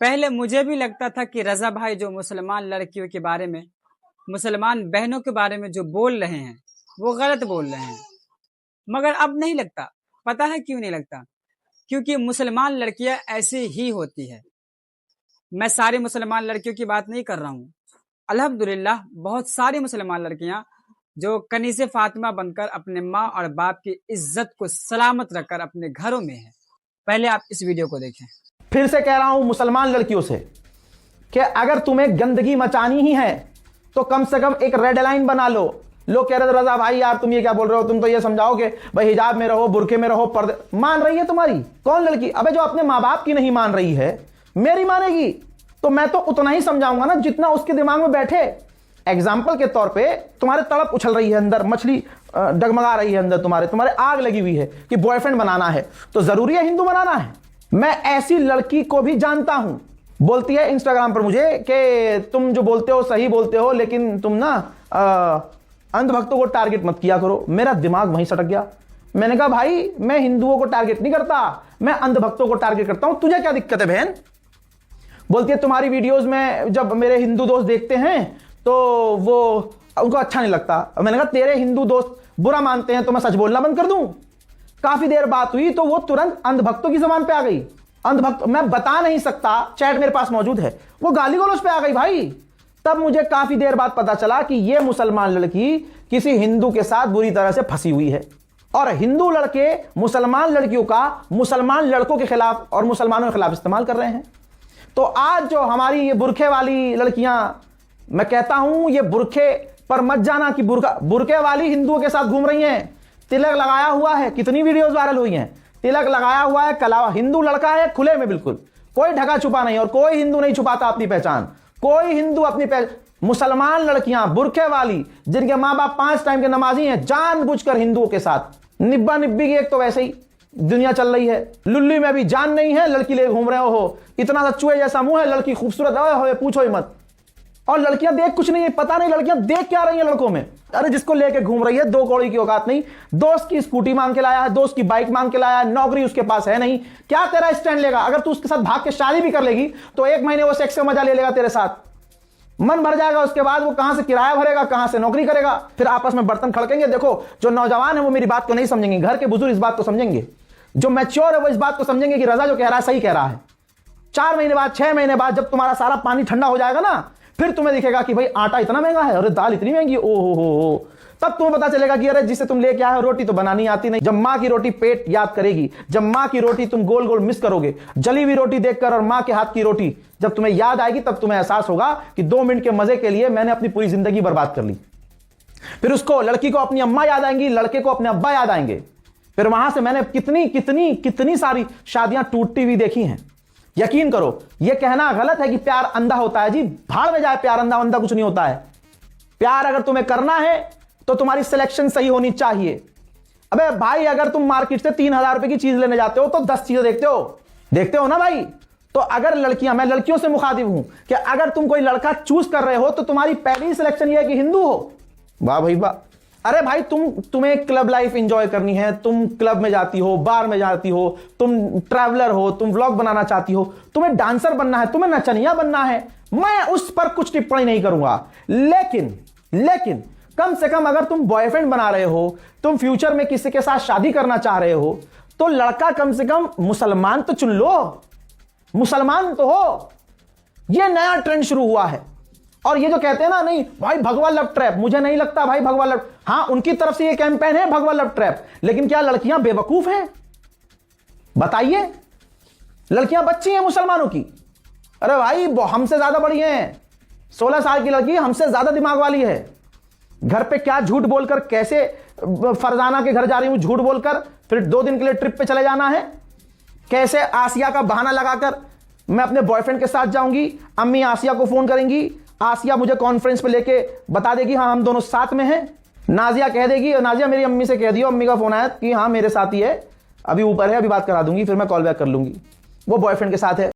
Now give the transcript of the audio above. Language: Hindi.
पहले मुझे भी लगता था कि रजा भाई जो मुसलमान लड़कियों के बारे में, मुसलमान बहनों के बारे में जो बोल रहे हैं वो गलत बोल रहे हैं, मगर अब नहीं लगता। पता है क्यों नहीं लगता? क्योंकि मुसलमान लड़कियां ऐसी ही होती है। मैं सारी मुसलमान लड़कियों की बात नहीं कर रहा हूँ। अल्हम्दुलिल्लाह बहुत सारी मुसलमान लड़कियां जो कनीज़े फातिमा बनकर अपने माँ और बाप की इज्जत को सलामत रखकर अपने घरों में है। पहले आप इस वीडियो को देखें। फिर से कह रहा हूं मुसलमान लड़कियों से कि अगर तुम्हें गंदगी मचानी ही है तो कम से कम एक रेड लाइन बना लो। लोग कह रहे थे रजा भाई यार तुम ये क्या बोल रहे हो, तुम तो ये समझाओ कि भाई हिजाब में रहो, बुरखे में रहो, पर्दे। मान रही है तुम्हारी कौन लड़की? अबे जो अपने माँ बाप की नहीं मान रही है मेरी मानेगी तो मैं तो उतना ही समझाऊंगा ना जितना उसके दिमाग में बैठे। एग्जाम्पल के तौर पे तुम्हारे तड़प उछल रही है अंदर, मछली डगमगा रही है अंदर, तुम्हारे आग लगी हुई है कि बॉयफ्रेंड बनाना है, तो जरूरी है हिंदू बनाना है? मैं ऐसी लड़की को भी जानता हूं, बोलती है इंस्टाग्राम पर मुझे कि तुम जो बोलते हो सही बोलते हो, लेकिन तुम ना अंधभक्तों को टारगेट मत किया करो। मेरा दिमाग वहीं सटक गया। मैंने कहा भाई मैं हिंदुओं को टारगेट नहीं करता, मैं अंधभक्तों को टारगेट करता हूं। तुझे क्या दिक्कत है बहन? बोलती है तुम्हारी वीडियोस में जब मेरे हिंदू दोस्त देखते हैं तो वो उनको अच्छा नहीं लगता। मैंने कहा तेरे हिंदू दोस्त बुरा मानते हैं तो मैं सच बोलना बंद कर दूं? काफी देर बात हुई तो वो तुरंत अंधभक्तों की जबान पे आ गई। अंधभक्त मैं बता नहीं सकता, चैट मेरे पास मौजूद है, वो गाली गलौज पे आ गई भाई। तब मुझे काफी देर बाद पता चला कि ये मुसलमान लड़की किसी हिंदू के साथ बुरी तरह से फंसी हुई है और हिंदू लड़के मुसलमान लड़कियों का मुसलमान लड़कों के खिलाफ और मुसलमानों के खिलाफ इस्तेमाल कर रहे हैं। तो आज जो हमारी ये बुरखे वाली लड़कियां, मैं कहता हूं ये बुरखे पर मत जाना कि बुरखे वाली हिंदुओं के साथ घूम रही हैं। तिलक लगाया हुआ है, कितनी वीडियोस वायरल हुई हैं, तिलक लगाया हुआ है, कलावा हिंदू लड़का है खुले में, बिल्कुल कोई ढका छुपा नहीं, और कोई हिंदू नहीं छुपाता अपनी पहचान, कोई हिंदू अपनी मुसलमान लड़कियां बुरखे वाली जिनके माँ बाप 5 टाइम के नमाजी हैं, जानबूझकर हिंदुओं के साथ निब्बा निब्बी की एक तो वैसे ही दुनिया चल रही है। लुल्ली में भी जान नहीं है, लड़की ले घूम रहे हो, इतना सा चूहे जैसा मुंह है, लड़की खूबसूरत है, पूछो ही मत। और लड़कियां देख कुछ नहीं है, पता नहीं लड़कियां देख क्या रही हैं लड़कों में। अरे जिसको लेके घूम रही है 2 कौड़ी की औकात नहीं, दोस्त की स्कूटी मांग के लाया है, दोस्त की बाइक मांग के लाया है, नौकरी उसके पास है नहीं, क्या तेरा स्टैंड लेगा? अगर तू उसके साथ भाग के शादी भी कर लेगी तो 1 महीने वो सेक्स का मजा ले लेगा तेरे साथ, मन भर जाएगा, उसके बाद वो कहां से किराया भरेगा, कहां से नौकरी करेगा, फिर आपस में बर्तन खड़केंगे। देखो जो नौजवान है वो मेरी बात को नहीं समझेंगे, घर के बुजुर्ग इस बात को समझेंगे, जो मैच्योर है वो इस बात को समझेंगे कि रजा जो कह रहा है सही कह रहा है। 4 महीने बाद 6 महीने बाद जब तुम्हारा सारा पानी ठंडा हो जाएगा ना, फिर तुम्हें दिखेगा कि भाई आटा इतना महंगा है, अरे दाल इतनी महंगी, ओहो हो। तब तुम्हें पता चलेगा कि अरे जिसे तुम लेके आए हो रोटी तो बनानी आती नहीं। जब माँ की रोटी पेट याद करेगी, जब माँ की रोटी तुम गोल गोल मिस करोगे, जली हुई रोटी देखकर और माँ के हाथ की रोटी जब तुम्हें याद आएगी, तब तुम्हें एहसास होगा कि 2 मिनट के मजे के लिए मैंने अपनी पूरी जिंदगी बर्बाद कर ली। फिर उसको, लड़की को अपनी अम्मा याद आएंगी, लड़के को अपने अब्बा याद आएंगे। फिर वहां से मैंने कितनी कितनी कितनी सारी शादियां टूटती हुई देखी हैं। यकीन करो यह कहना गलत है कि प्यार अंधा होता है, जी भाड़ में जाए प्यार, अंधा अंधा कुछ नहीं होता है। प्यार अगर तुम्हें करना है तो तुम्हारी सिलेक्शन सही होनी चाहिए। अबे भाई अगर तुम मार्केट से 3000 रुपए की चीज लेने जाते हो तो 10 चीजें देखते हो ना भाई। तो अगर लड़कियां, मैं लड़कियों से मुखातिब हूं कि अगर तुम कोई लड़का चूज कर रहे हो तो तुम्हारी पहली सिलेक्शन यह है कि हिंदू हो। वाह भाई वाह। अरे भाई तुम्हें क्लब लाइफ एंजॉय करनी है, तुम क्लब में जाती हो, बार में जाती हो, तुम ट्रैवलर हो, तुम व्लॉग बनाना चाहती हो, तुम्हें डांसर बनना है, तुम्हें नचनिया बनना है, मैं उस पर कुछ टिप्पणी नहीं करूंगा। लेकिन कम से कम अगर तुम बॉयफ्रेंड बना रहे हो, तुम फ्यूचर में किसी के साथ शादी करना चाह रहे हो, तो लड़का कम से कम मुसलमान तो चुन लो, मुसलमान तो हो। यह नया ट्रेंड शुरू हुआ है। और ये जो कहते हैं ना, नहीं भाई भगवा लव ट्रैप, मुझे नहीं लगता भाई भगवा लव, हां उनकी तरफ से ये कैंपेन है भगवा लव ट्रैप, लेकिन क्या लड़कियां बेवकूफ हैं? बताइए, लड़कियां बच्ची हैं मुसलमानों की। अरे भाई हमसे ज्यादा बड़ी हैं, 16 साल की लड़की हमसे ज्यादा दिमाग वाली है। घर पे क्या झूठ बोलकर, कैसे फरजाना के घर जा रही हूं झूठ बोलकर, फिर 2 दिन के लिए ट्रिप पे चले जाना है, कैसे आसिया का बहाना लगाकर मैं अपने बॉयफ्रेंड के साथ जाऊंगी, अम्मी आसिया को फोन करेंगी, आसिया मुझे कॉन्फ्रेंस पे लेके बता देगी हाँ हम दोनों साथ में हैं, नाजिया कह देगी, नाजिया मेरी अम्मी से कह दियो, अम्मी का फोन आया कि हाँ मेरे साथ ही है, अभी ऊपर है, अभी बात करा दूंगी, फिर मैं कॉल बैक कर लूंगी, वो बॉयफ्रेंड के साथ है।